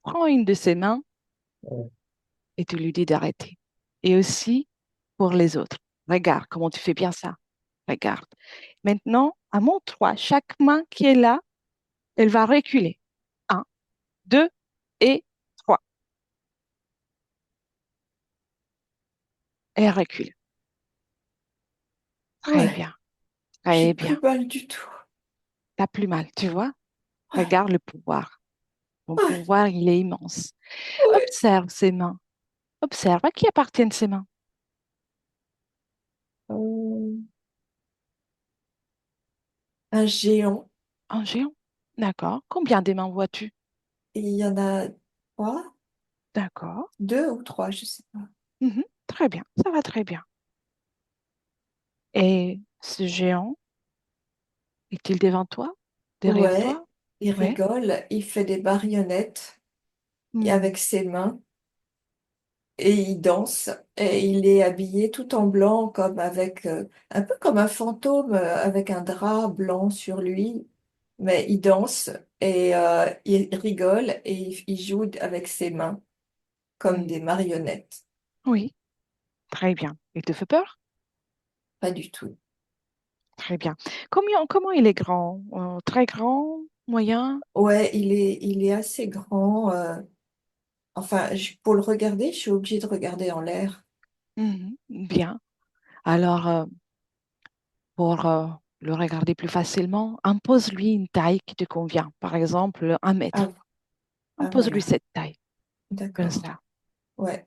prends une de ses mains Ouais. et tu lui dis d'arrêter. Et aussi pour les autres. Regarde comment tu fais bien ça. Regarde. Maintenant, à mon 3, chaque main qui est là, elle va reculer. Un, 2 et 3. Et elle recule. Très Ouais, bien, j'ai très bien. plus mal du tout. T'as plus mal, tu vois? Ouais, Regarde le pouvoir. Mon ouais, pouvoir, il est immense. ouais. Observe ses mains. Observe à qui appartiennent ses mains. Euh, un géant. Un géant. D'accord. Combien de mains vois-tu? Et il y en a trois, D'accord. deux ou trois, je sais pas. Mhm. Très bien, ça va très bien. Et ce géant, est-il devant toi? Derrière Ouais, toi? il Oui. rigole, il fait des marionnettes avec ses mains et il danse et il est habillé tout en blanc comme avec un peu comme un fantôme avec un drap blanc sur lui, mais il danse et il rigole et il joue avec ses mains comme des marionnettes. Oui, très bien. Il te fait peur? Pas du tout. Très bien. Comment il est grand? Très grand? Moyen? Ouais, il est assez grand. Enfin, pour le regarder, je suis obligée de regarder en l'air. Mhm. Bien. Alors, pour le regarder plus facilement, impose-lui une taille qui te convient. Par exemple, 1 mètre. Ah, ah Impose-lui voilà, cette taille. Comme d'accord. ça. Ouais,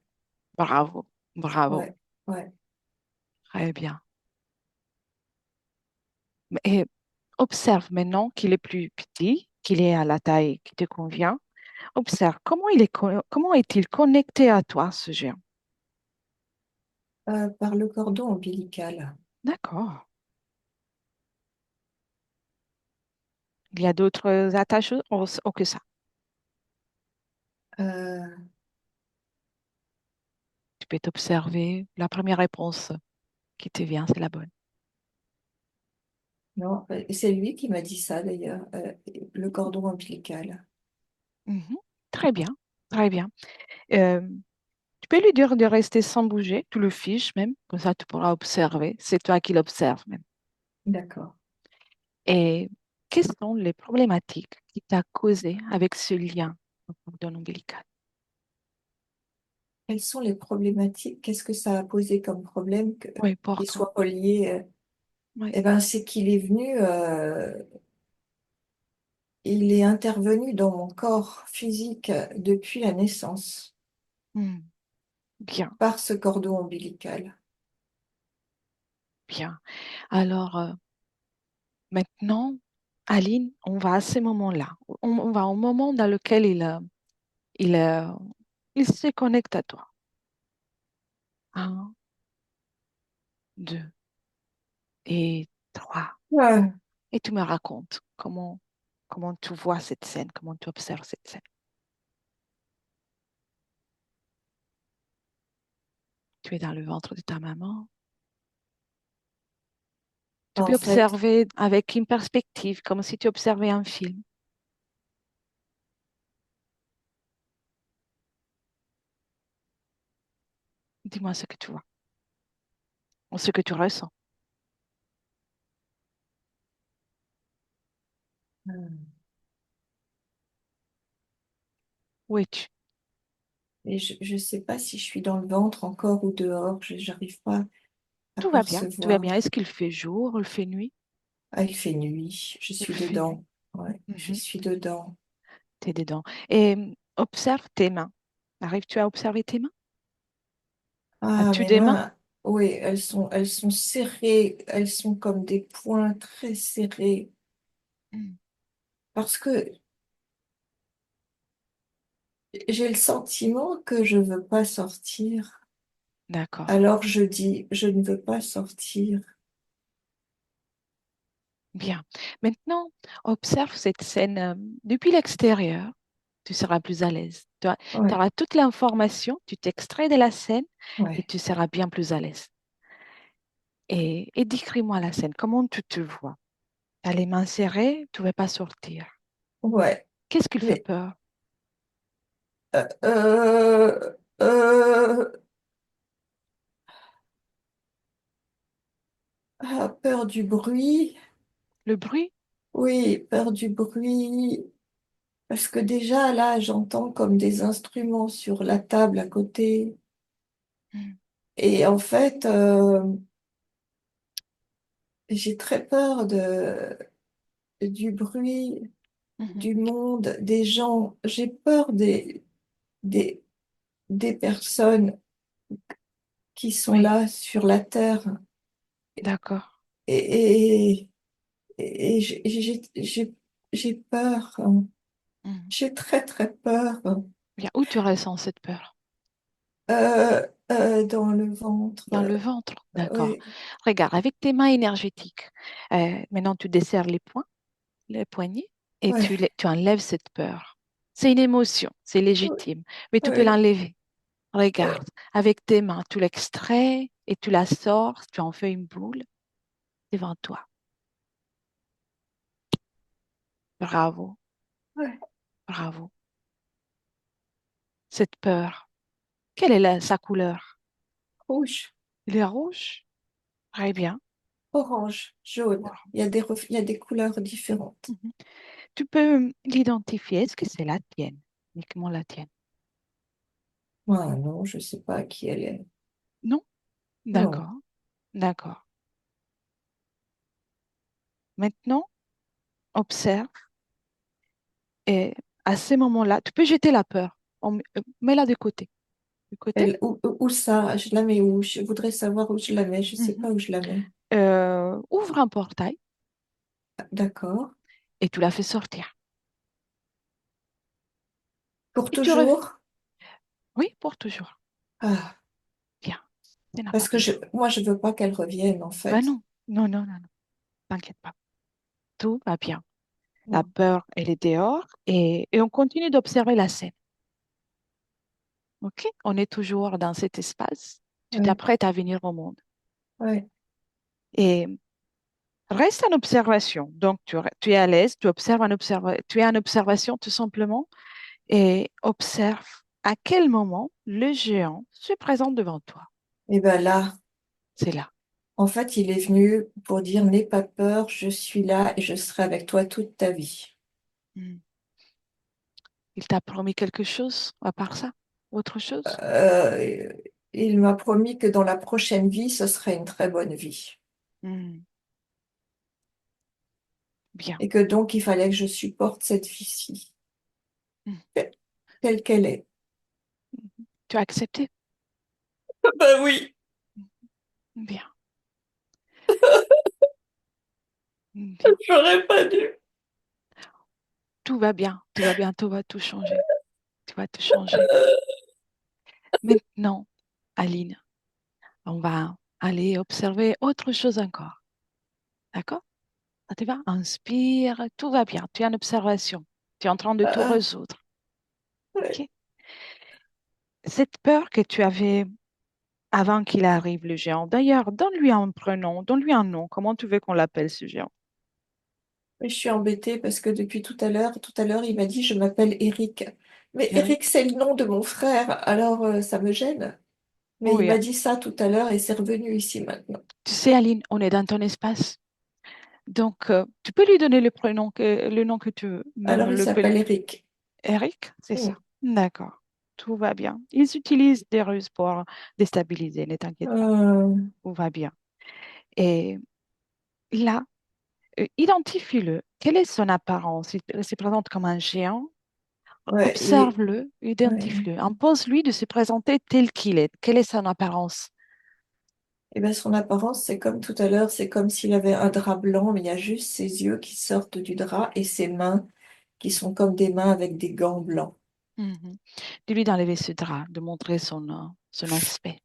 Bravo. Bravo. ouais, ouais. Très bien. Et observe maintenant qu'il est plus petit, qu'il est à la taille qui te convient. Observe comment est-il connecté à toi, ce géant? Par le cordon ombilical. D'accord. Il y a d'autres attaches que ça. Euh, Tu peux t'observer. La première réponse qui te vient, c'est la bonne. non, c'est lui qui m'a dit ça d'ailleurs, le cordon ombilical. Mhm. Très bien, très bien. Euh, Tu peux lui dire de rester sans bouger, tu le fiches même, comme ça tu pourras observer. C'est toi qui l'observes même. D'accord. Et quelles sont les problématiques qui t'a causé avec ce lien au cordon ombilical? Quelles sont les problématiques? Qu'est-ce que ça a posé comme problème Oui, pour qu'il toi. soit relié? Oui. Eh ben, c'est qu'il est venu, il est intervenu dans mon corps physique depuis la naissance Hmm. Bien, par ce cordon ombilical. bien. Alors, maintenant, Aline, on va à ce moment-là. On va au moment dans lequel il, euh, il se connecte à toi. Un, deux et trois. Ouais. Et tu me racontes comment tu vois cette scène, comment tu observes cette scène. Tu es dans le ventre de ta maman. Tu En peux fait, observer avec une perspective, comme si tu observais un film. Dis-moi ce que tu vois, ou ce que tu ressens. Où es-tu? et je ne sais pas si je suis dans le ventre encore ou dehors, j'arrive pas à Tout va bien, tout va bien. percevoir. Est-ce qu'il fait jour, il fait nuit? Ah, il fait nuit, je Il suis fait nuit. dedans. Ouais, je Mhm. suis dedans. T'es dedans. Et observe tes mains. Arrives-tu à observer tes mains? Ah, As-tu mes des mains? mains, oui, elles sont serrées, elles sont comme des poings très serrés. Mm. Parce que j'ai le sentiment que je veux pas sortir. D'accord. Alors je dis, je ne veux pas sortir. Bien. Maintenant, observe cette scène depuis l'extérieur. Tu seras plus à l'aise. Tu Ouais, auras toute l'information, tu t'extrais de la scène et ouais, tu seras bien plus à l'aise. Et décris-moi la scène. Comment tu te vois? Tu as les mains serrées, tu ne veux pas sortir. ouais. Qu'est-ce qui fait Mais peur? euh, euh, peur du bruit. Le bruit? Oui, peur du bruit. Parce que déjà, là, j'entends comme des instruments sur la table à côté. Mhm, Et en fait, j'ai très peur du bruit, mhm. du monde, des gens. J'ai peur des, des personnes qui sont Oui, là sur la terre. d'accord. Et, j'ai peur, hein. Mhm. J'ai très, très peur. Bien, où tu ressens cette peur? Dans le ventre. Dans le ventre, d'accord. Oui, Regarde, avec tes mains énergétiques, maintenant tu desserres les poings, les poignets, et ouais, tu enlèves cette peur. C'est une émotion, c'est oui, légitime, mais tu peux oui, l'enlever. oui, Regarde, avec tes mains, tu l'extrais et tu la sors, tu en fais une boule devant toi. Bravo, ouais. bravo. Cette peur, quelle est sa couleur? Rouge, Elle est rouge? Très bien. orange, jaune. Il y a des couleurs différentes. Mhm. Tu peux l'identifier. Est-ce que c'est la tienne? Uniquement la tienne? Ah non, je sais pas qui elle est. Non? Non. D'accord, d'accord. Maintenant, observe et à ces moments-là, tu peux jeter la peur. Mets-la de côté. De côté. Où ça? Je la mets où? Je voudrais savoir où je la mets. Je sais Mhm. pas où je la mets. Ouvre un portail D'accord. et tu la fais sortir. Pour Et tu reviens. toujours? Oui, pour toujours. Ah, Bien. Tu n'as pas parce que besoin. moi, je veux pas qu'elle revienne, en Ben fait. non, non, non, non, non. T'inquiète pas. Tout va bien. La Mm. peur, elle est dehors et on continue d'observer la scène. OK? On est toujours dans cet espace. Tu Ouais, t'apprêtes à venir au monde. ouais. Et reste en observation. Donc, tu es à l'aise, tu es en observation tout simplement et observe à quel moment le géant se présente devant toi. Et ben là, C'est là. en fait, il est venu pour dire, n'aie pas peur, je suis là et je serai avec toi toute ta vie. Hmm. Il t'a promis quelque chose à part ça? Autre chose? Euh, il m'a promis que dans la prochaine vie, ce serait une très bonne vie. Hmm. Bien. Et que donc, il fallait que je supporte cette vie-ci, Hmm. telle qu'elle est. Tu as accepté? Ben oui, Bien. Bien. j'aurais pas dû. Tout va bien. Tout va bien. Tout va tout changer. Tout va tout changer. Euh, Maintenant, Aline, on va aller observer autre chose encore. D'accord? Ça te va? Inspire, tout va bien. Tu es en observation. Tu es en train de tout ah, résoudre. ouais. OK? Cette peur que tu avais avant qu'il arrive, le géant. D'ailleurs, donne-lui un prénom, donne-lui un nom. Comment tu veux qu'on l'appelle, ce géant? Mais je suis embêtée parce que depuis tout à l'heure, il m'a dit je m'appelle Eric. Mais Eric? Eric, c'est le nom de mon frère, alors ça me gêne. Mais il Oui. m'a dit ça tout à l'heure et c'est revenu ici maintenant. Tu sais, Aline, on est dans ton espace. Donc, tu peux lui donner le nom que tu veux, même Alors il le s'appelle Eric. Eric, c'est ça. Mm. D'accord. Tout va bien. Ils utilisent des ruses pour déstabiliser, ne t'inquiète pas. Euh, Tout va bien. Et là, identifie-le. Quelle est son apparence? Il se présente comme un géant. ouais, Observe-le, ouais. identifie-le. Impose-lui de se présenter tel qu'il est. Quelle est son apparence? Et ben son apparence, c'est comme tout à l'heure, c'est comme s'il avait un drap blanc, mais il y a juste ses yeux qui sortent du drap et ses mains qui sont comme des mains avec des gants blancs. Mhm. Dis-lui d'enlever ce drap, de montrer son aspect.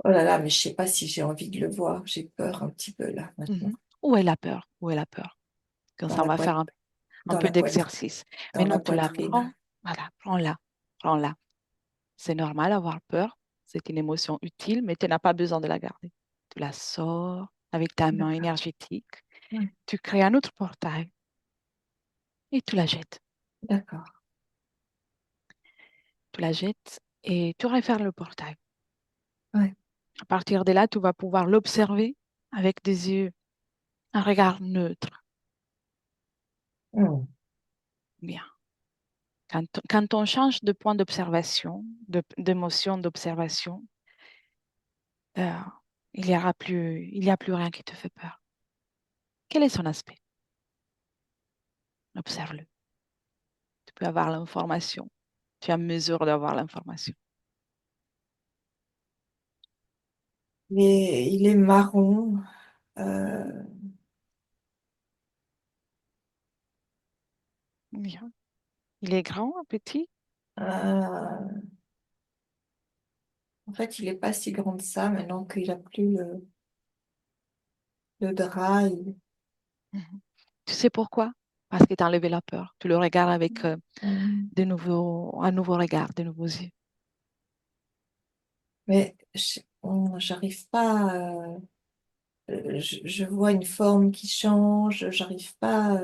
Oh là là, mais je sais pas si j'ai envie de le voir. J'ai peur un petit peu là maintenant. Mhm. Où est la peur? Où est la peur? Comme Dans ça, on la va faire un dans peu la poitrine, d'exercice. dans la Maintenant, tu la poitrine. prends. Voilà, prends-la. Prends-la. C'est normal d'avoir peur. C'est une émotion utile, mais tu n'as pas besoin de la garder. Tu la sors avec ta main D'accord. énergétique. Ouais, Tu crées un autre portail et tu la jettes. d'accord. la jettes et tu refermes le portail. Ouais. À partir de là, tu vas pouvoir l'observer avec des yeux, un regard neutre. Hmm. Bien. Quand on change de point d'observation, d'émotion d'observation, euh, il y a plus rien qui te fait peur. Quel est son aspect? Observe-le. Tu peux avoir l'information. Tu es en mesure d'avoir l'information. Il est marron. Mhm. euh, Bien. Il est grand, petit? euh, En fait, il est pas si grand que ça maintenant qu'il a plus le drap. Mhm. Tu sais pourquoi? Parce que tu as enlevé la peur. Tu le regardes avec Hmm. un nouveau regard, de nouveaux yeux. Mais j'arrive pas. Je vois une forme qui change. J'arrive pas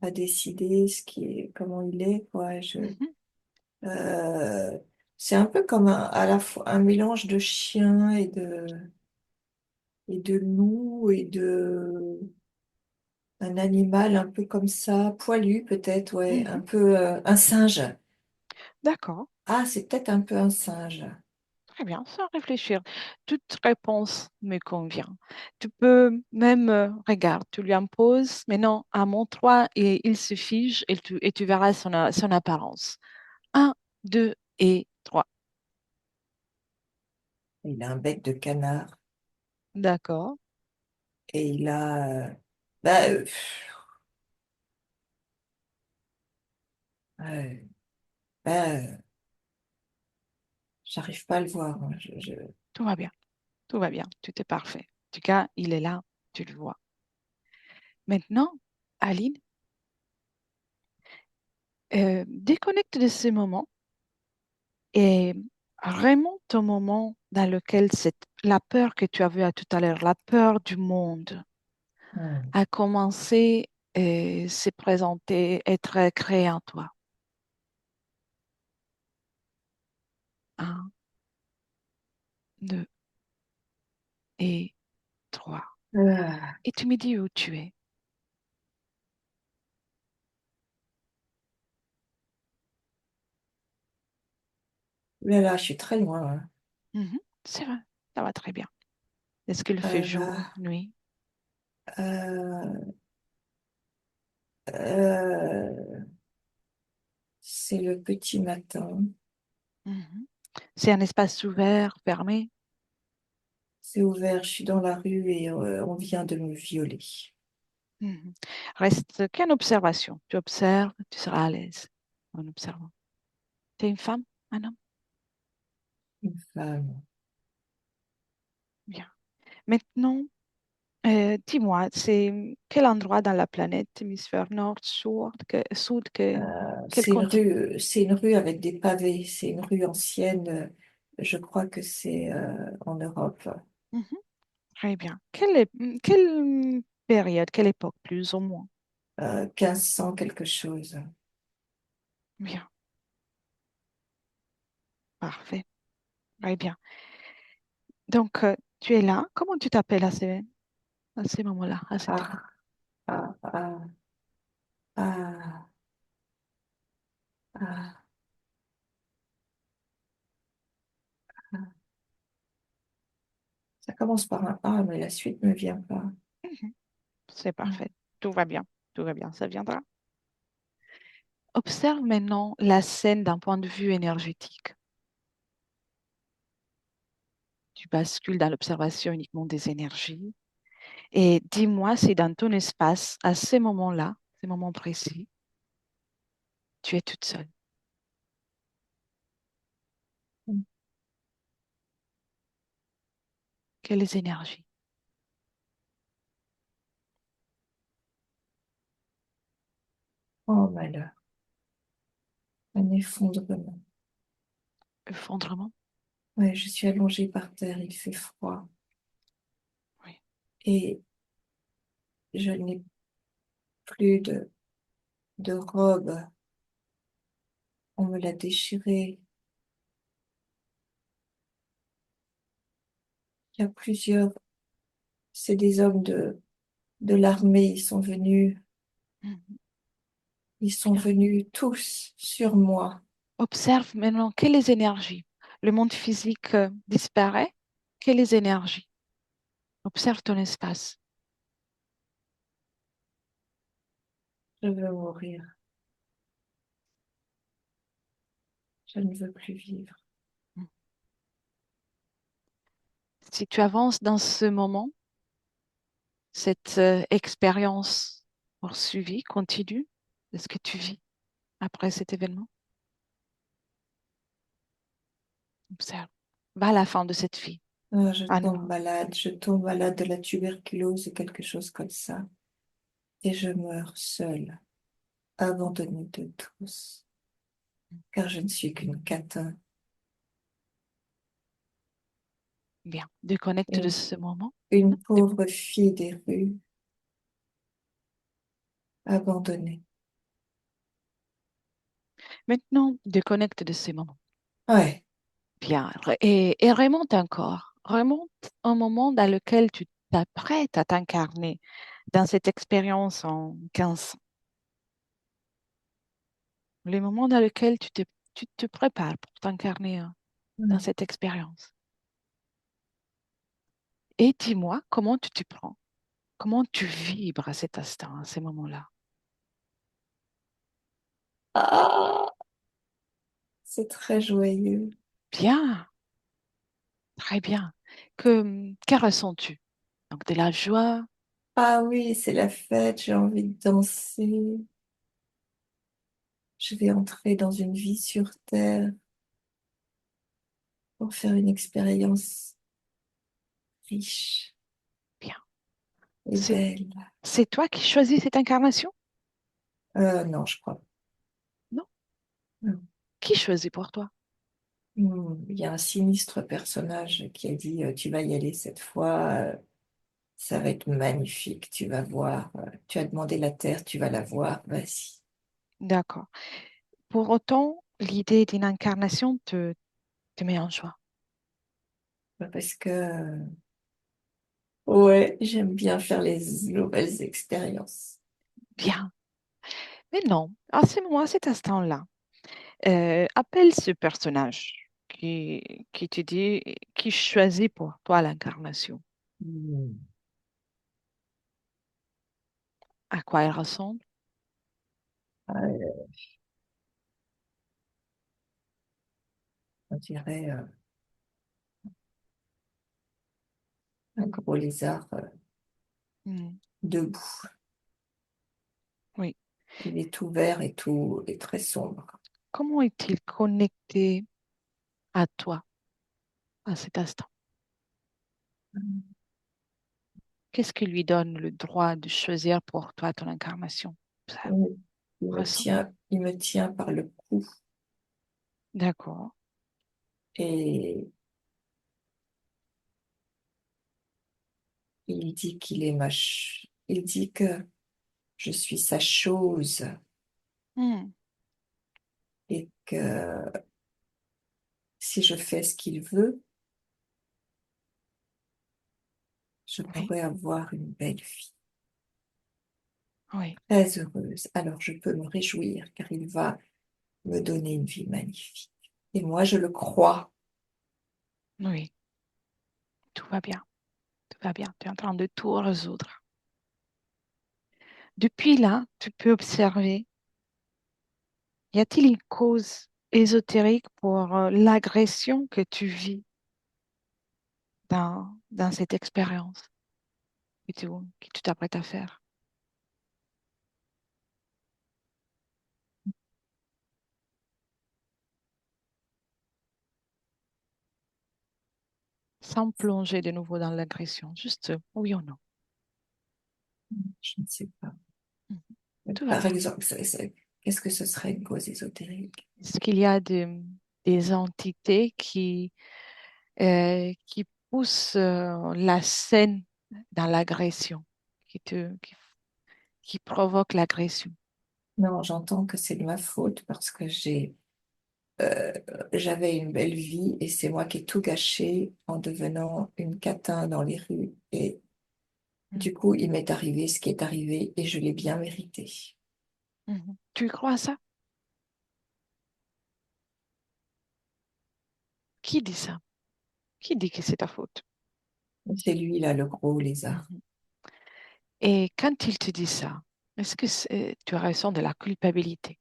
à décider comment il est, quoi. Mhm. Euh, c'est un peu comme à la fois un mélange de chien et de loup et de un animal un peu comme ça, poilu peut-être, ouais, un Mhm. peu un singe. D'accord. Ah, c'est peut-être un peu un singe. Très bien, sans réfléchir. Toute réponse me convient. Tu peux même, regarde, tu lui imposes, mais non, à mon 3 et il se fige et tu verras son apparence. Un, 2 et 3. Il a un bec de canard D'accord. et il a bah, euh, bah, j'arrive pas à le voir, hein. Tout va bien. Tout va bien. Tout est parfait. En tout cas, il est là. Tu le vois. Maintenant, Aline, déconnecte de ces moments et remonte au moment dans lequel la peur que tu as vue à tout à l'heure, la peur du monde, Hmm. a commencé et s'est présenté, être créé en toi. Un, deux et trois. Ah, Et tu me dis où tu es. là, là, je suis très loin, hein. Mhm, c'est vrai, ça va très bien. Est-ce qu'il fait jour, Euh, nuit? euh, euh, c'est le petit matin. Mhm. C'est un espace ouvert, fermé? C'est ouvert, je suis dans la rue et on vient de me violer. Mhm. Reste qu'une observation. Tu observes, tu seras à l'aise en observant. Tu es une femme, un homme? Une femme. Bien. Maintenant, dis-moi, c'est quel endroit dans la planète, hémisphère nord, sud, quel continent? C'est une rue avec des pavés. C'est une rue ancienne. Je crois que c'est en Europe. Mhm. Très bien. Quelle période, quelle époque, plus ou moins? 1500 quelque chose. Bien, parfait. Très bien. Donc, tu es là. Comment tu t'appelles à ces moments-là, à cette époque? Ah, ah, ah, ah, ah, ah. Ça commence par un A, mais la suite ne vient pas. Mhm. C'est parfait. Tout va bien. Tout va bien. Ça viendra. Observe maintenant la scène d'un point de vue énergétique. Tu bascules dans l'observation uniquement des énergies. Et dis-moi si dans ton espace, à ces moments-là, ces moments précis, tu es toute seule. Quelles énergies? Oh malheur, un effondrement. Effondrement? Ouais, je suis allongée par terre, il fait froid. Oui. Et je n'ai plus de robe. On me l'a déchiré. Il y a plusieurs, c'est des hommes de l'armée, Mhm. ils sont Bien. venus tous sur moi. Observe maintenant quelles énergies. Le monde physique disparaît. Quelles énergies? Observe ton espace. Je veux mourir. Je ne veux plus vivre. Mhm. Si tu avances dans ce moment, cette expérience poursuivie, continue, de ce que tu vis après cet événement, observe. Va à la fin de cette vie. Ah, Ah non, je tombe malade de la tuberculose ou quelque chose comme ça. Et je meurs seule, abandonnée de tous, car je ne suis qu'une catin, bien. Déconnecte de une, ce moment. une Non, de- pauvre fille des rues, abandonnée. Maintenant, déconnecte de ce moment. Ouais, Bien. Et remonte encore. Remonte un moment dans lequel tu t'apprêtes à t'incarner dans cette expérience en 15 ans. Le moment dans lequel tu te prépares pour t'incarner dans ouais. cette expérience. Et dis-moi comment tu t'y prends, comment tu vibres à cet instant, à ces moments-là. Ah, c'est très joyeux. Bien, très bien. Que ressens-tu? Donc de la joie, Ah oui, c'est la fête, j'ai envie de danser. Je vais entrer dans une vie sur Terre pour faire une expérience riche bien. et C'est, belle. c'est toi qui choisis cette incarnation? Non, je crois. Non? Non. Qui choisit pour toi? Il y a un sinistre personnage qui a dit, tu vas y aller cette fois, ça va être magnifique, tu vas voir. Tu as demandé la Terre, tu vas la voir, vas-y. D'accord. Pour autant, l'idée d'une incarnation te met en joie. Parce que, ouais, j'aime bien faire les nouvelles expériences. Bien. Mais non, à ce moment, à cet instant-là, appelle ce personnage qui te dit, qui choisit pour toi l'incarnation. Hmm. À quoi elle ressemble? Ouais, on dirait un gros lézard Hmm, debout. oui. Il est tout vert et tout et très sombre. Comment est-il connecté à toi à cet instant? Qu'est-ce qui lui donne le droit de choisir pour toi ton incarnation? Ça Il ressent. il me tient par le cou D'accord. et il dit qu'il est il dit que je suis sa chose Hmm, et que si je fais ce qu'il veut, je oui, pourrais avoir une belle vie, oui, très heureuse. Alors je peux me réjouir car il va me donner une vie magnifique. Et moi, je le crois. oui. Tout va bien. Tout va bien. Tu es en train de tout résoudre. Depuis là, tu peux observer, y a-t-il une cause ésotérique pour l'agression que tu vis dans cette expérience que tu t'apprêtes à faire, sans plonger de nouveau dans l'agression, juste oui ou non. Je ne sais pas. Mhm. Tout va Par bien. exemple, qu'est-ce que ce serait une cause ésotérique? Est-ce qu'il y a des entités qui poussent la scène dans l'agression, qui te, qui, qui provoquent l'agression? Non, j'entends que c'est de ma faute parce que euh, j'avais une belle vie et c'est moi qui ai tout gâché en devenant une catin dans les rues. Et Mhm. du coup, il m'est arrivé ce qui est arrivé et je l'ai bien mérité. Mhm. Tu y crois à ça? Qui dit ça? Qui dit que c'est ta faute? C'est lui, là, le gros lézard. Mhm. Et quand il te dit ça, est-ce que tu ressens de la culpabilité?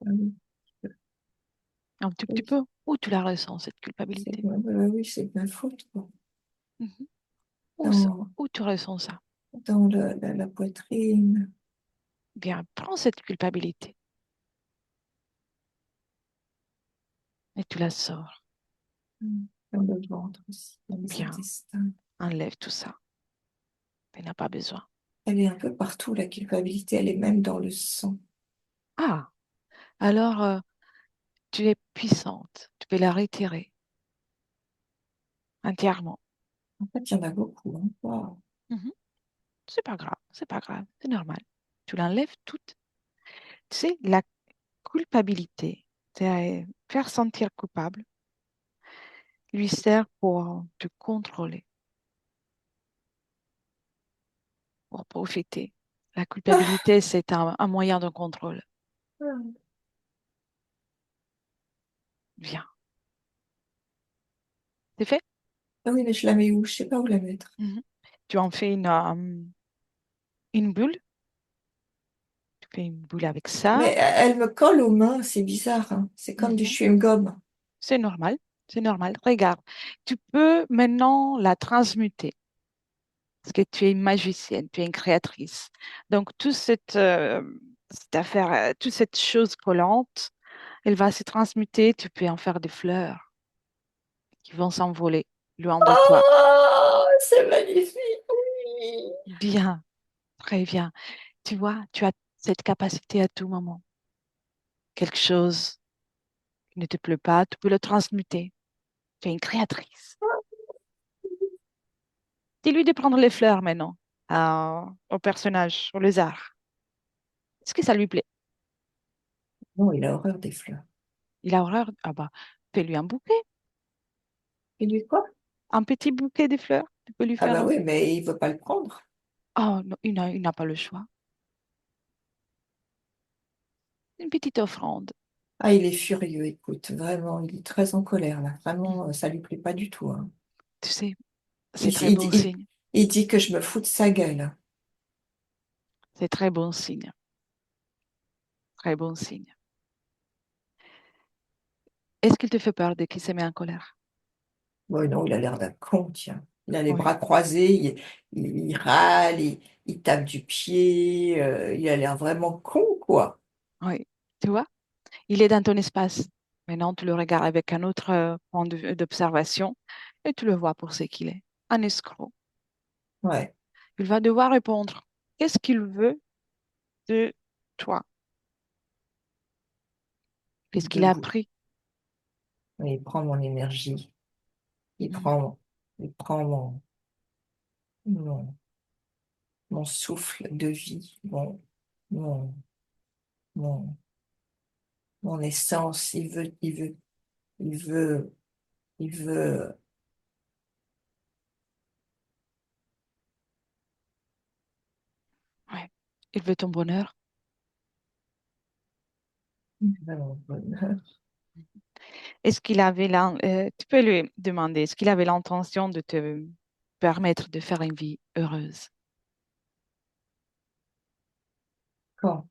Oui, Un tout petit oui, peu? Ou tu la ressens, cette culpabilité? oui, c'est de ma faute, quoi. Mhm. Où, Dans, où tu ressens ça? dans la poitrine, Bien, prends cette culpabilité et tu la sors. dans le ventre aussi, dans les Bien, intestins. enlève tout ça. Tu n'as pas besoin. Elle est un peu partout, la culpabilité, elle est même dans le sang. Ah, alors tu es puissante. Tu peux la retirer entièrement. En fait, il y en a beaucoup, hein. Waouh. Mhm. C'est pas grave, c'est normal. Tu l'enlèves toute. Tu sais, la culpabilité, c'est faire sentir coupable, lui sert pour te contrôler, pour profiter. La Ah, culpabilité, c'est un moyen de contrôle. Bien, c'est fait. ah oui, mais je la mets où? Je sais pas où la mettre. Mhm. Tu en fais une bulle. Tu fais une boule avec Mais ça. elle me colle aux mains, c'est bizarre, hein. C'est comme du Mhm. chewing-gum. C'est normal. C'est normal. Regarde, tu peux maintenant la transmuter parce que tu es une magicienne, tu es une créatrice. Donc, cette affaire, toute cette chose collante, elle va se transmuter. Tu peux en faire des fleurs qui vont s'envoler loin de toi. Oh, c'est magnifique, oui. Bien, très bien. Tu vois, tu as cette capacité à tout moment. Quelque chose qui ne te plaît pas, tu peux le transmuter. Tu es une créatrice. Dis-lui de prendre les fleurs maintenant au personnage, au lézard. Est-ce que ça lui plaît? Non, il a horreur des fleurs. Il a horreur. Ah bah, fais-lui un bouquet, Et lui, quoi? un petit bouquet de fleurs. Tu peux lui Ah faire bah un. oui, mais il veut pas le prendre. Oh non, il n'a pas le choix. Une petite offrande. Ah, il est furieux, écoute, vraiment, il est très en colère, là. Vraiment, Mhm. ça lui plaît pas du tout, hein. Tu sais, c'est Il, très il, bon il, signe. il dit que je me fous de sa gueule. C'est très bon signe. Très bon signe. Est-ce qu'il te fait peur dès qu'il se met en colère? Bon, non, il a l'air d'un con, tiens. Il a les Oui, bras croisés, il râle, il tape du pied, il a l'air vraiment con, quoi. oui. Tu vois, il est dans ton espace. Maintenant, tu le regardes avec un autre point de vue d'observation et tu le vois pour ce qu'il est. Un escroc. Ouais, Il va devoir répondre. Qu'est-ce qu'il veut de toi? Qu'est-ce qu'il a debout. appris? Il prend mon énergie, il Mhm. prend, il prend mon, mon souffle de vie, mon, mon, mon essence. Il veut, il veut, Ouais. Il veut ton bonheur. il veut mon bonheur. Est-ce qu'il avait tu peux lui demander, est-ce qu'il avait l'intention de te permettre de faire une vie heureuse? Quand?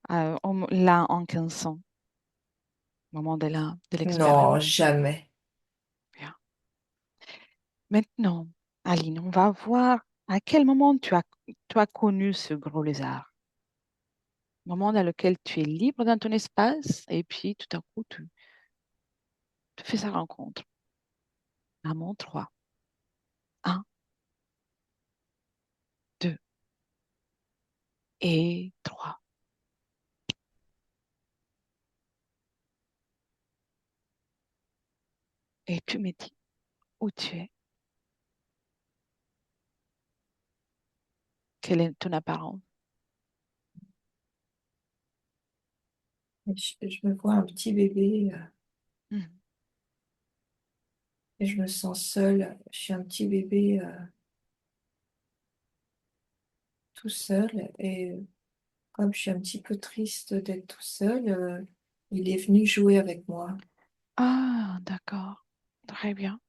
Là, en 15 ans, au moment de Non, l'expérience. jamais. Bien. Maintenant, Aline, on va voir à quel moment tu as connu ce gros lézard. Moment dans lequel tu es libre dans ton espace et puis tout à coup, tu fais sa rencontre. Maman, 3. Un, 2 et 3. Et tu me dis où tu es, quelle est ton apparence. Je me vois un petit bébé Mhm. et je me sens seule. Je suis un petit bébé tout seul et comme je suis un petit peu triste d'être tout seul, il est venu jouer avec moi. Ah, d'accord. Très bien.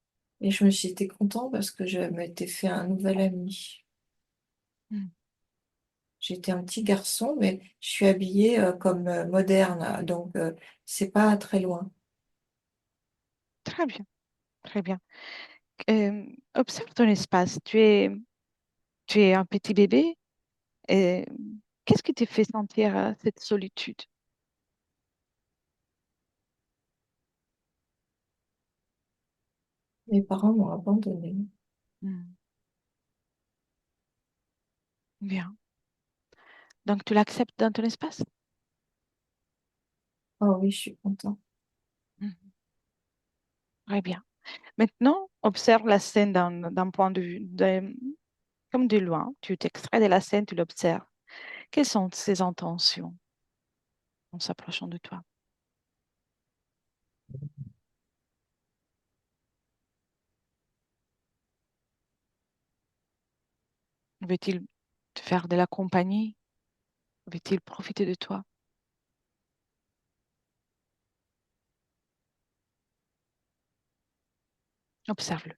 Et j'étais content parce que je m'étais fait un nouvel ami. Mhm. J'étais un petit garçon, mais je suis habillée comme moderne, donc c'est pas très loin. Très bien. Très bien. Observe ton espace. Tu es un petit bébé. Et qu'est-ce qui te fait sentir cette solitude? Mes parents m'ont abandonnée. Mhm. Bien. Donc, tu l'acceptes dans ton espace? Oh oui, je suis content. Mhm. Très bien. Maintenant, observe la scène d'un point de vue, comme de loin. Tu t'extrais de la scène, tu l'observes. Quelles sont ses intentions en s'approchant de toi? Veut-il te faire de la compagnie? Veut-il profiter de toi? Observe-le.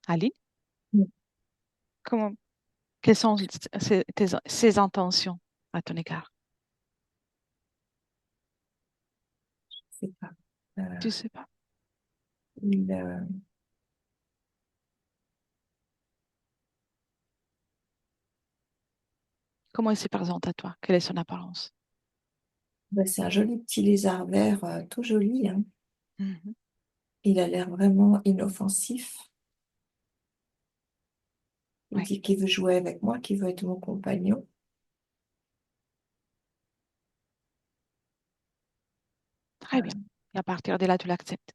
Aline, Mm. comment, quelles sont ses intentions à ton égard? C'est pas. Euh, Tu sais pas. il, Comment il se présente à toi? Quelle est son apparence? ben, c'est un joli petit lézard vert, tout joli, hein. Mhm. Il a l'air vraiment inoffensif. Il Oui, dit qu'il veut jouer avec moi, qu'il veut être mon compagnon. très bien. Et à partir de là, tu l'acceptes.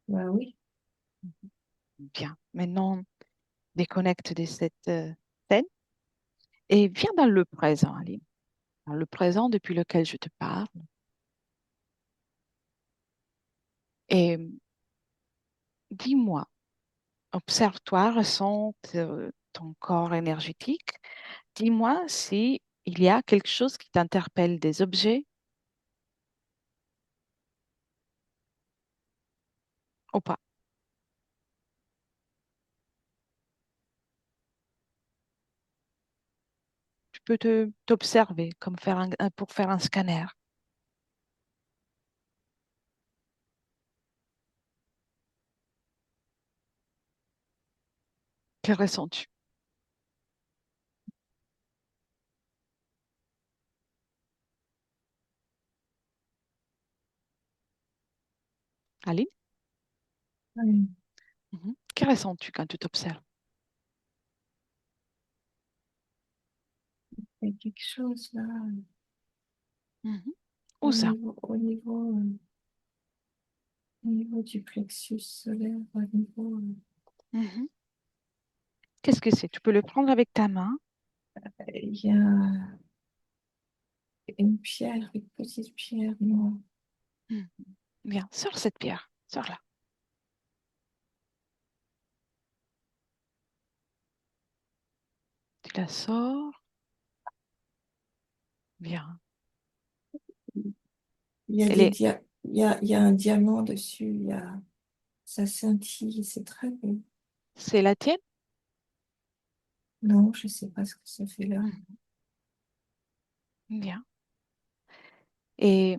Ben oui, Mhm. Bien. Maintenant, déconnecte de cette scène et viens dans le présent, Aline. Dans le présent depuis lequel je te parle. Et dis-moi, observe-toi, ressens ton corps énergétique. Dis-moi si il y a quelque chose qui t'interpelle, des objets ou pas. Tu peux t'observer comme pour faire un scanner. Que ressens-tu? Aline? il Mhm. Que ressens-tu quand tu t'observes? y a quelque chose là, Mhm. Où ça? au niveau du plexus solaire, au niveau, Mhm. Qu'est-ce que c'est? Tu peux le prendre avec ta main. il y a une pierre, une petite pierre noire. Mhm. Bien, sors cette pierre. Sors-la. Tu la sors. Bien. Il y a Elle des est... dia il y a un diamant dessus, ça scintille, c'est très beau. C'est la tienne? Non, je sais pas ce que ça fait là. Mhm. Bien. Et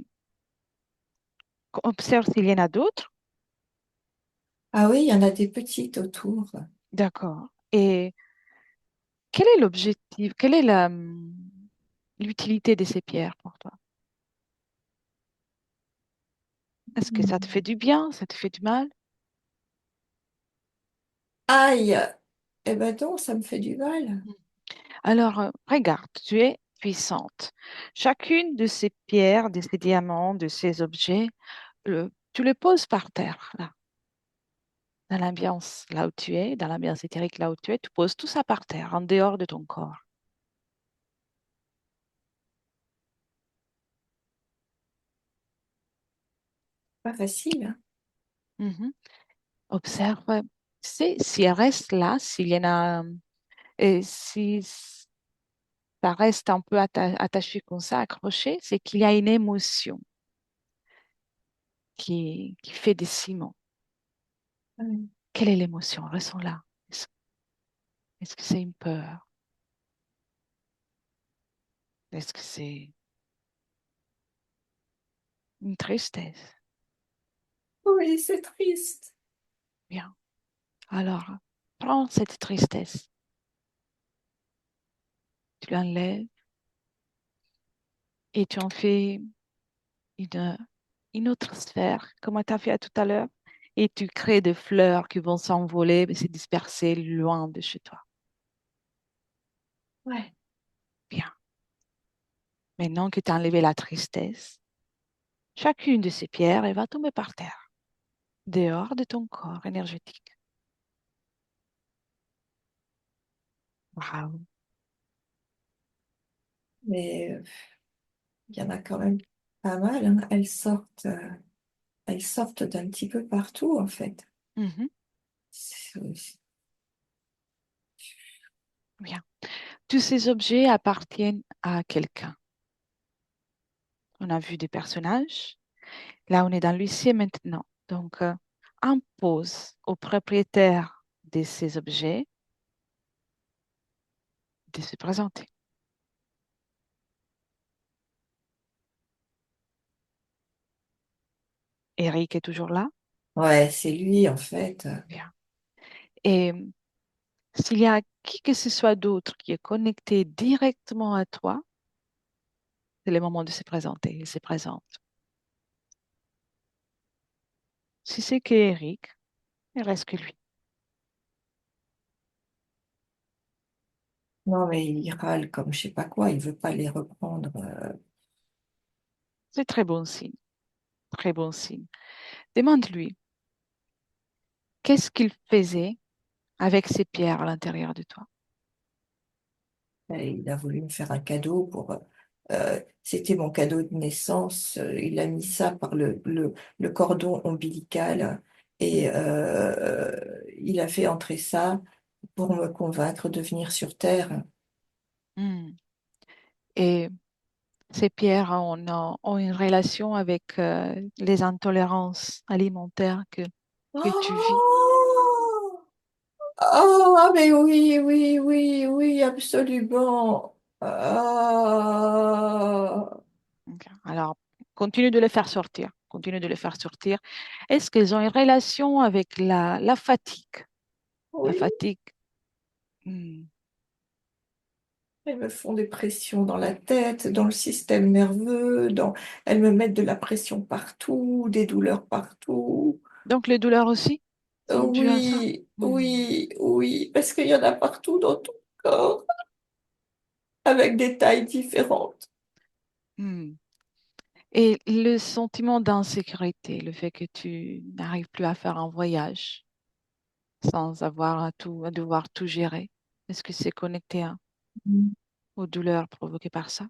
observe s'il y en a d'autres. Ah oui, il y en a des petites autour. D'accord. Et quel est l'objectif? Quelle est l'utilité de ces pierres pour toi? Est-ce que ça te fait Hmm. du bien? Ça te fait du mal? Aïe! Eh ben non, ça me fait du mal. Mhm. Alors, regarde, tu es puissante. Chacune de ces pierres, de ces diamants, de ces objets, tu les poses par terre, là. dans l'ambiance là où tu es, dans l'ambiance éthérique là où tu es, tu poses tout ça par terre, en dehors de ton corps. Pas facile, hein. Mhm. Observe, si elle reste là, s'il y en a, et si ça reste un peu attaché comme ça, accroché, c'est qu'il y a une émotion qui fait des ciments. Ouais. Quelle est l'émotion? Ressens-la. Est-ce est-ce que c'est une peur? Est-ce que c'est une tristesse? Oui, c'est triste. Bien. Alors, prends cette tristesse, tu l'enlèves et tu en fais une, une autre sphère, comme tu as fait tout à l'heure, et tu crées des fleurs qui vont s'envoler et se disperser loin de chez toi. Ouais. Bien. Maintenant que tu as enlevé la tristesse, chacune de ces pierres, elle va tomber par terre, dehors de ton corps énergétique. Bravo. Mais il y en a quand même pas mal, hein. Elles sortent d'un petit peu partout, en fait. Mhm. C'est- Bien. Tous ces objets appartiennent à quelqu'un. On a vu des personnages. Là, on est dans l'huissier maintenant. Donc, impose au propriétaire de ces objets de se présenter. Eric est toujours là. Ouais, c'est lui, en fait. Bien. Et s'il y a qui que ce soit d'autre qui est connecté directement à toi, c'est le moment de se présenter. Il se présente. Si c'est que Eric, il reste que lui. Non, mais il râle comme je sais pas quoi, il veut pas les reprendre. C'est très bon signe. Très bon signe. Demande-lui, qu'est-ce qu'il faisait avec ces pierres à l'intérieur de toi? Et il a voulu me faire un cadeau c'était mon cadeau de naissance. Il a mis ça par le cordon ombilical et il a fait entrer ça pour me convaincre de venir sur Terre. Hmm. Et ces pierres ont une relation avec les intolérances alimentaires que tu vis. Oh! Oh, ah, mais oui, oui, oui, oui, absolument. Ah, Ok. Alors, continue de les faire sortir. Continue de les faire sortir. Est-ce qu'ils ont une relation avec la fatigue? La oui, fatigue. Hmm. elles me font des pressions dans la tête, dans le système nerveux, elles me mettent de la pression partout, des douleurs partout. Donc, les douleurs aussi sont dues à ça? Oui, Hmm. oui, oui, parce qu'il y en a partout dans tout le corps, avec des tailles différentes. Hmm. Et le sentiment d'insécurité, le fait que tu n'arrives plus à faire un voyage sans avoir à devoir tout gérer, est-ce que c'est connecté Mm. aux douleurs provoquées par ça?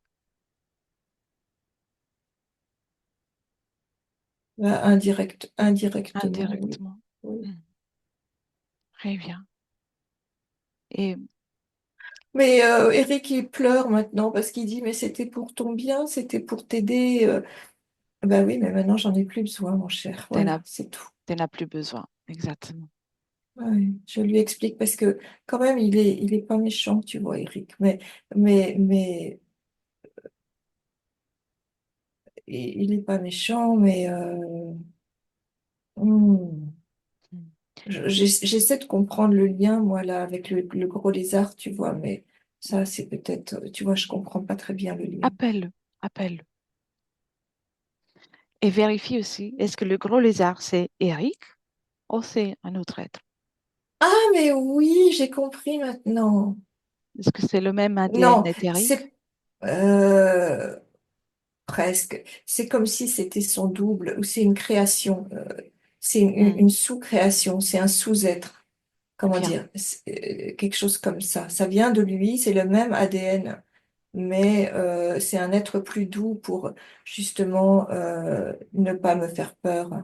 Indirectement, oui. Indirectement. Oui. Hmm. Très bien. Et Mais Eric, il pleure maintenant parce qu'il dit, mais c'était pour ton bien, c'était pour t'aider. Ben oui, mais maintenant, j'en ai plus besoin, mon cher. tu Voilà, c'est tout. n'as plus besoin. Exactement. Ouais, je lui explique parce que quand même, il est pas méchant, tu vois, Eric. Mais il est pas méchant, mais hmm, Hmm. j'essaie de comprendre le lien, moi, là, avec le gros lézard, tu vois, mais ça, c'est peut-être, tu vois, je comprends pas très bien le lien. Appelle-le. Appelle-le. Et vérifie aussi, est-ce que le gros lézard, c'est Eric ou c'est un autre être? Ah, mais oui, j'ai compris maintenant. Est-ce que c'est le même ADN Non, éthérique? c'est euh, presque. C'est comme si c'était son double ou c'est une création. C'est Hmm. une sous-création, c'est un sous-être. Comment Bien. dire? Quelque chose comme ça. Ça vient de lui, c'est le même ADN, mais c'est un être plus doux pour justement ne pas me faire peur.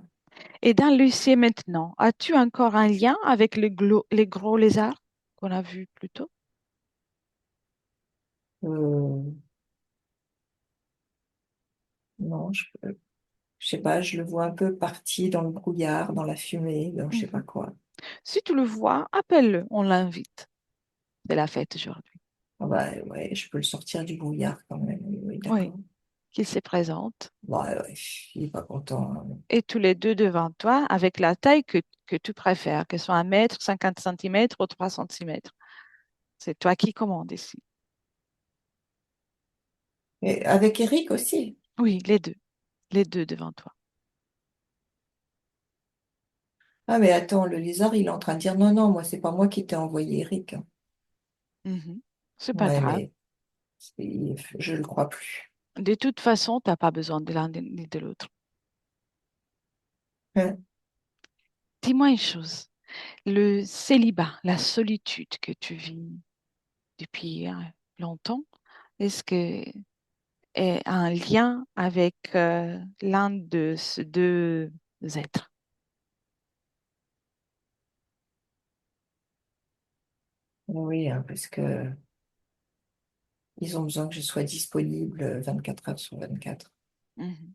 Et dans l'huissier maintenant, as-tu encore un lien avec les gros lézards qu'on a vus plus tôt? Euh, non, je sais pas, je le vois un peu parti dans le brouillard, dans la fumée, dans je sais pas Mhm. quoi. Si tu le vois, appelle-le, on l'invite. C'est la fête aujourd'hui. Ah bah, ouais, je peux le sortir du brouillard quand même. Oui, oui, Oui, d'accord. qu'il se présente. Bah, ouais, il est pas content, hein. Et tous les deux devant toi, avec la taille que tu préfères, que ce soit 1 mètre, 50 centimètres ou 3 centimètres. C'est toi qui commandes ici. Et avec Eric aussi. Oui, les deux devant toi. Ah, mais attends, le lézard, il est en train de dire non, non, moi, c'est pas moi qui t'ai envoyé Eric, hein. Mhm. C'est pas Ouais, grave. mais je le crois plus. De toute façon, tu n'as pas besoin de l'un ni de l'autre. Hein. Dis-moi une chose. Le célibat, la solitude que tu vis depuis longtemps, est-ce que est un lien avec l'un de ces deux êtres? Oui, hein, parce que ils ont besoin que je sois disponible 24 heures sur 24. Mhm.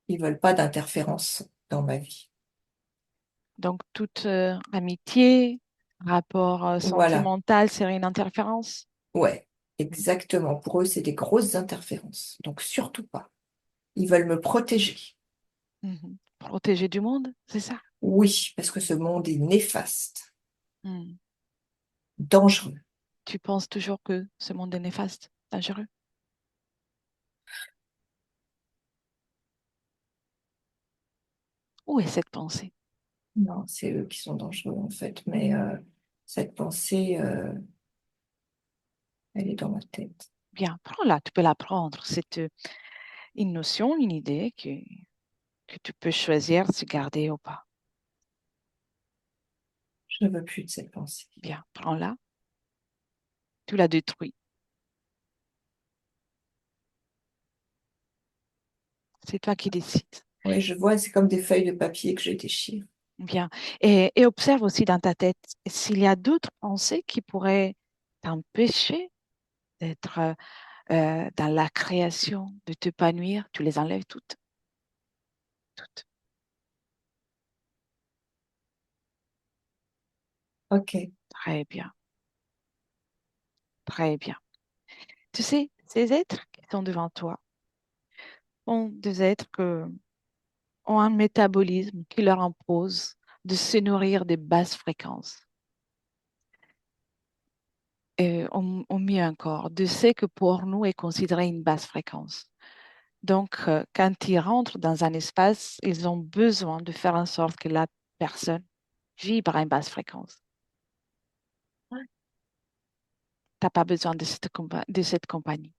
Ils veulent pas d'interférence dans ma vie. Donc, toute amitié, rapport Voilà. sentimental, c'est une interférence? Ouais, exactement. Pour eux, c'est des grosses interférences. Donc, surtout pas. Ils veulent me protéger. Mhm. Protéger du monde, c'est ça? Oui, parce que ce monde est néfaste, Mhm. dangereux. Tu penses toujours que ce monde est néfaste, dangereux? Où est cette pensée? Non, c'est eux qui sont dangereux, en fait. Mais cette pensée, elle est dans ma tête. Bien, prends-la, tu peux la prendre. C'est une notion, une idée que tu peux choisir si garder ou pas. Je ne veux plus de cette pensée. Bien, prends-la, tu la détruis. C'est toi qui décides. Oui, je vois, c'est comme des feuilles de papier que je déchire. Bien. Et observe aussi dans ta tête s'il y a d'autres pensées qui pourraient t'empêcher d'être dans la création, de t'épanouir. Tu les enlèves toutes, toutes. Ok. Très bien, très bien. Tu sais, ces êtres qui sont devant toi sont des êtres qui ont un métabolisme qui leur impose de se nourrir des basses fréquences. Et au mieux encore, de ce que pour nous est considéré une basse fréquence. Donc, quand ils rentrent dans un espace, ils ont besoin de faire en sorte que la personne vibre à une basse fréquence. Tu n'as pas besoin de de cette compagnie.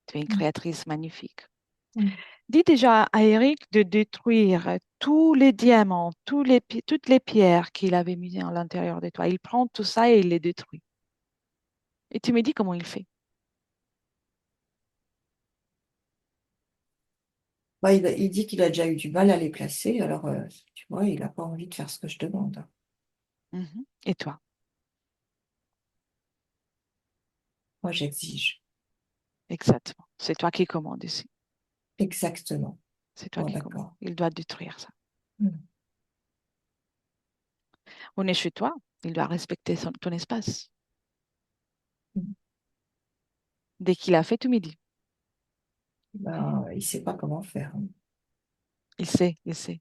Tu es une créatrice magnifique. Mm. Dis déjà à Eric de détruire tous les diamants, toutes les pierres qu'il avait mises à l'intérieur de toi. Il prend tout ça et il les détruit. Et tu me dis comment il fait. Bah, il dit qu'il a déjà eu du mal à les placer, alors tu vois, il n'a pas envie de faire ce que je demande. Mhm. Et toi, Moi, j'exige. exactement. C'est toi qui commandes ici. Exactement. C'est toi Bon, qui commandes. d'accord. Il doit détruire ça. Mm. On est chez toi. Il doit respecter ton espace. Mm. Dès qu'il a fait, tu me dis. Ben, il sait pas comment faire, hein. Il sait, il sait.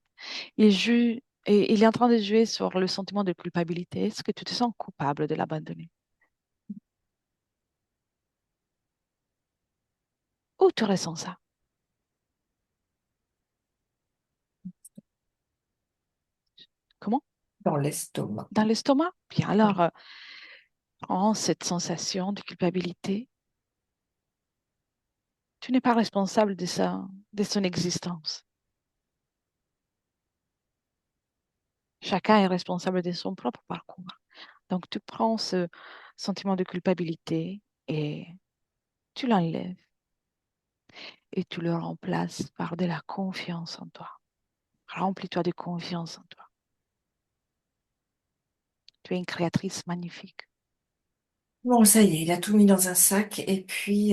Il joue et il est en train de jouer sur le sentiment de culpabilité. Est-ce que tu te sens coupable de l'abandonner? Où tu ressens ça? Comment? Dans l'estomac. Dans l'estomac? Bien, alors, Oui. prends cette sensation de culpabilité. Tu n'es pas responsable de son existence. Chacun est responsable de son propre parcours. Donc, tu prends ce sentiment de culpabilité et tu l'enlèves et tu le remplaces par de la confiance en toi. Remplis-toi de confiance en toi. Tu es une créatrice magnifique. Bon, ça y est, il a tout mis dans un sac et puis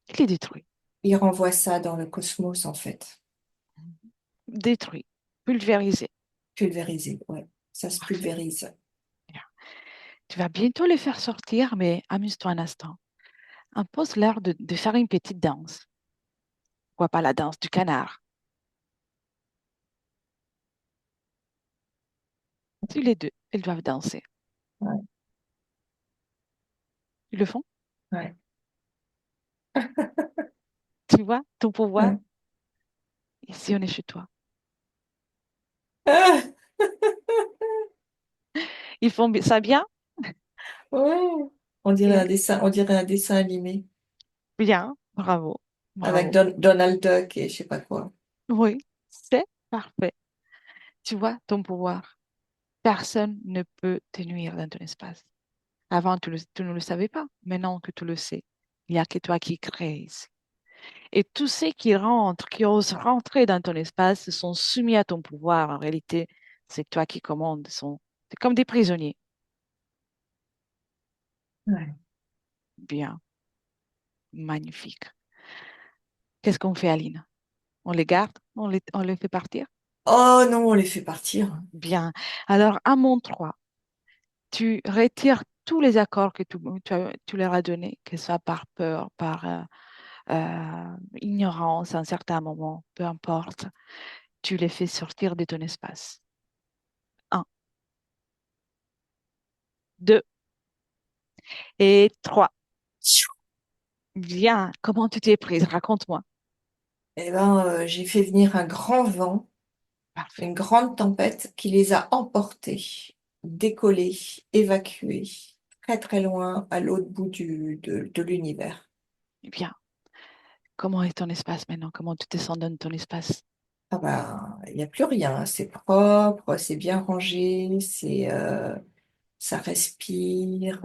Il est détruit, il renvoie ça dans le cosmos en fait. détruit, pulvérisé. Pulvérisé, ouais. Ça se Parfait. pulvérise. Bien. Tu vas bientôt les faire sortir, mais amuse-toi un instant. Impose-leur de faire une petite danse. Pourquoi pas la danse du canard? Tous les deux, ils doivent danser. Ouais, Ils le font? ouais, Tu vois ton pouvoir? ouais. Ici, on est chez toi. Ah, Ils font ça bien? ouais. Et On dirait un dessin animé bien, bravo, avec bravo. Donald Duck et je sais pas quoi. Oui, c'est parfait. Tu vois ton pouvoir. Personne ne peut te nuire dans ton espace. Avant, tu ne le savais pas. Maintenant que tu le sais, il n'y a que toi qui crée ici. Et tous ceux qui rentrent, qui osent rentrer dans ton espace, sont soumis à ton pouvoir. En réalité, c'est toi qui commandes. C'est comme des prisonniers. Ouais. Bien, magnifique. Qu'est-ce qu'on fait, Aline? On les garde? On les fait partir? Oh non, on les fait partir. Bien. Alors, à mon 3, tu retires tous les accords que tu leur as donnés, que ce soit par peur, par ignorance à un certain moment, peu importe. Tu les fais sortir de ton espace. Un, deux et trois. Bien. Comment tu t'es prise? Raconte-moi. Eh ben, j'ai fait venir un grand vent, Parfait. une grande tempête qui les a emportés, décollés, évacués, très très loin à l'autre bout de l'univers. Bien. Comment est ton espace maintenant? Comment tu te sens dans ton espace? Ah ben, il n'y a plus rien, c'est propre, c'est bien rangé, ça respire,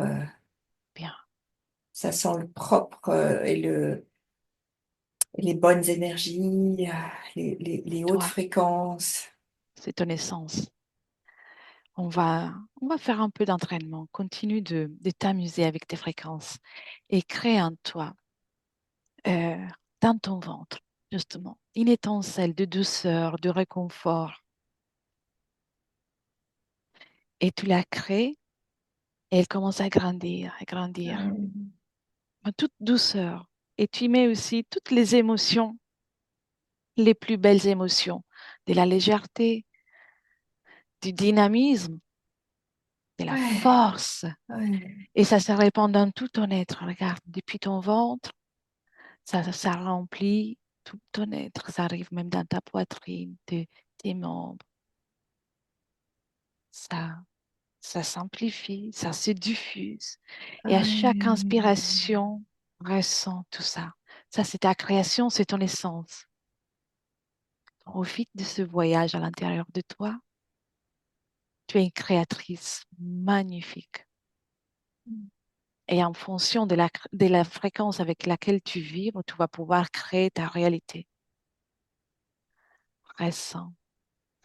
Bien. ça sent le propre et les bonnes énergies, les hautes Toi, fréquences. c'est ton essence. On va faire un peu d'entraînement. Continue de t'amuser avec tes fréquences et crée en toi, euh, dans ton ventre, justement, une étincelle de douceur, de réconfort. Et tu la crées et elle commence à grandir, à grandir, en toute douceur. Et tu y mets aussi toutes les émotions, les plus belles émotions, de la légèreté, du dynamisme, de la Ouais, force. ouais. Et ça se répand dans tout ton être. Regarde, depuis ton ventre, ça remplit tout ton être. Ça arrive même dans ta poitrine, tes membres. Ça, ça s'amplifie, ça se diffuse. Et à chaque Ouais. inspiration, ressens tout ça. Ça, c'est ta création, c'est ton essence. Profite de ce voyage à l'intérieur de toi. Tu es une créatrice magnifique. Et en fonction de la fréquence avec laquelle tu vibres, tu vas pouvoir créer ta réalité. Ressens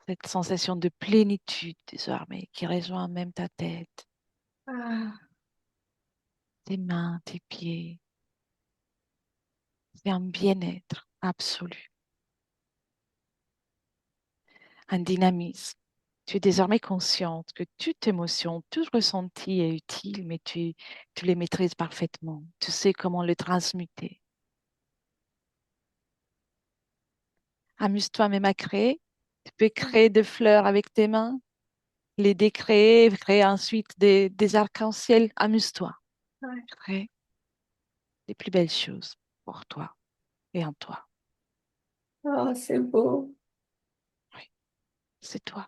cette sensation de plénitude désormais qui rejoint même ta tête, Ah, tes mains, tes pieds. C'est un bien-être absolu, un dynamisme. Tu es désormais consciente que toute émotion, tout ressenti est utile, mais tu les maîtrises parfaitement. Tu sais comment le transmuter. Amuse-toi même à créer. Tu peux créer des fleurs avec tes mains, les décréer, créer ensuite des arcs-en-ciel. Amuse-toi. ouais. Crée les plus belles choses pour toi et en toi. Oh, c'est beau. Oui, c'est toi.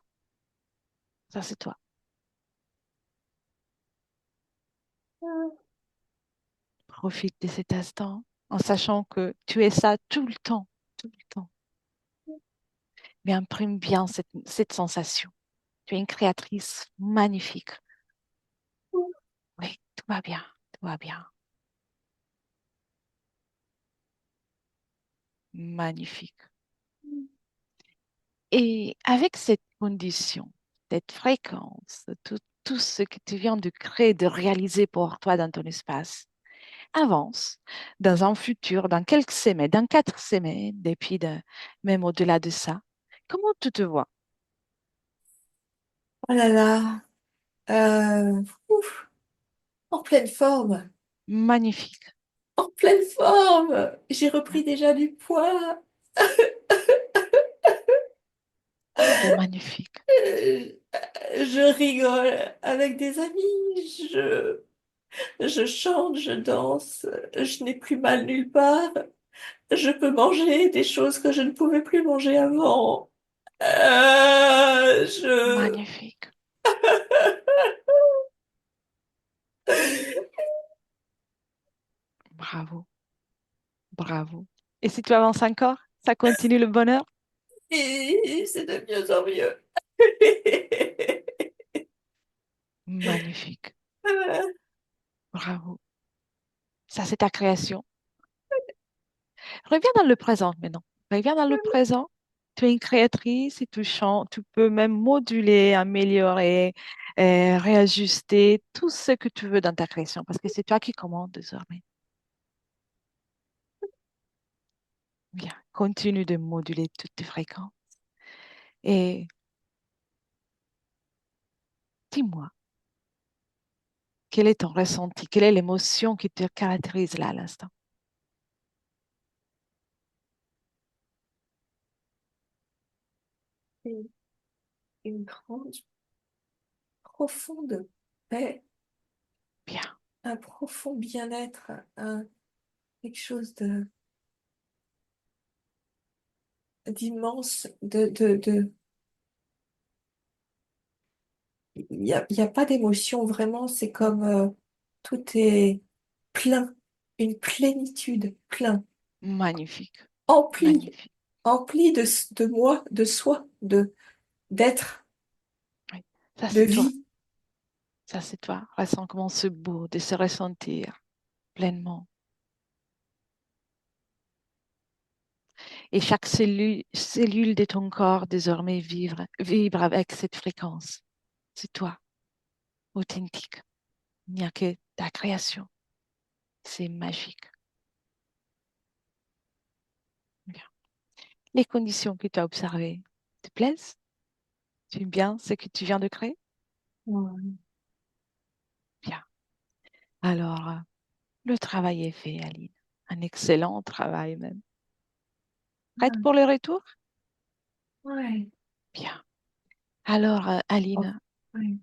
Ça, c'est toi. Profite de cet instant en sachant que tu es ça tout le temps, tout le temps. mais imprime bien cette sensation. Tu es une créatrice magnifique. Oui, tout va bien, tout va bien. Magnifique. Et avec cette condition, cette fréquence, tout ce que tu viens de créer, de réaliser pour toi dans ton espace, avance dans un futur, dans quelques semaines, dans 4 semaines, et puis même au-delà de ça. Comment tu te vois? Oh là là, ouf, en pleine forme, Magnifique. en pleine forme. J'ai repris déjà du poids. C'est magnifique. Euh, je rigole avec des amis, je chante, je danse, je n'ai plus mal nulle part. Je peux manger des choses que je ne pouvais plus manger avant. Je... Magnifique. Bravo, bravo. Et si tu avances encore, ça continue le bonheur? Et c'est de mieux en mieux. Magnifique. Bravo. Ça, c'est ta création. Reviens dans le présent maintenant. Reviens dans le présent. Tu es une créatrice et tu chantes. Tu peux même moduler, améliorer, réajuster tout ce que tu veux dans ta création parce que c'est toi qui commandes désormais. Bien, continue de moduler toutes tes fréquences. Et dis-moi, quel est ton ressenti? Quelle est l'émotion qui te caractérise là à l'instant? Et une grande, profonde paix, Bien, un profond bien-être, quelque chose d'immense, il y a pas d'émotion vraiment, c'est comme tout est plein, une plénitude, plein, magnifique, empli, magnifique. empli de moi, de soi, d'être, Oui. Ça, de c'est toi. vie. Ça, c'est toi. Ressens comment c'est beau de se ressentir pleinement. Et chaque cellule de ton corps désormais vibre avec cette fréquence. C'est toi, authentique. Il n'y a que ta création. C'est magique. Bien. Les conditions que tu as observées te plaisent? Tu aimes bien ce que tu viens de créer? Ouais. Bien. Alors, le travail est fait, Aline. Un excellent travail même. Prête pour le retour? Ouais. Bien. Alors, Oh, Aline, ouais.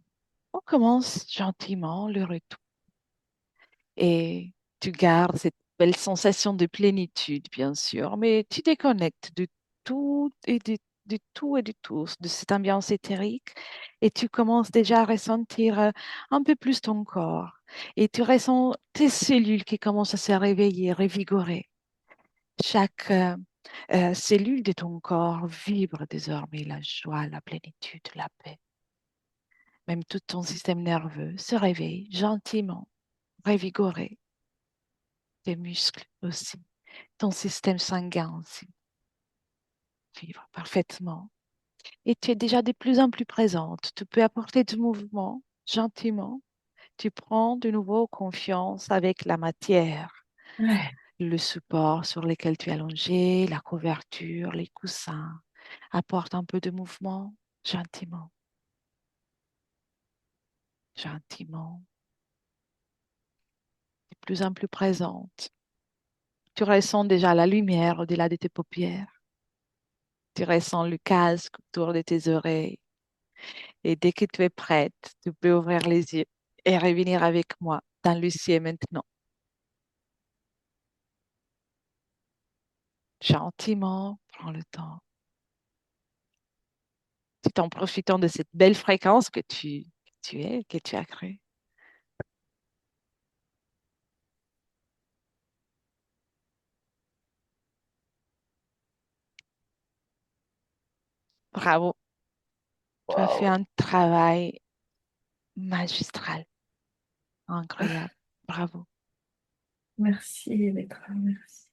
on commence gentiment le retour et tu gardes cette belle sensation de plénitude, bien sûr, mais tu déconnectes de tout et de tout et de tous, de cette ambiance éthérique et tu commences déjà à ressentir un peu plus ton corps et tu ressens tes cellules qui commencent à se réveiller, revigorer. Chaque cellule de ton corps vibre désormais la joie, la plénitude, la paix. Même tout ton système nerveux se réveille gentiment, revigoré, tes muscles aussi, ton système sanguin aussi vibre parfaitement. Et tu es déjà de plus en plus présente. Tu peux apporter du mouvement gentiment. Tu prends de nouveau confiance avec la matière, Ouais. le support sur lequel tu es allongé, la couverture, les coussins. Apporte un peu de mouvement gentiment, gentiment, de plus en plus présente. Tu ressens déjà la lumière au-delà de tes paupières. Tu ressens le casque autour de tes oreilles. Et dès que tu es prête, tu peux ouvrir les yeux et revenir avec moi dans le ciel maintenant. Gentiment, prends le temps. Tout en profitant de cette belle fréquence que tu as créée. Bravo. Tu as fait Waouh. un travail magistral. Incroyable. Bravo. Merci, Electra, merci.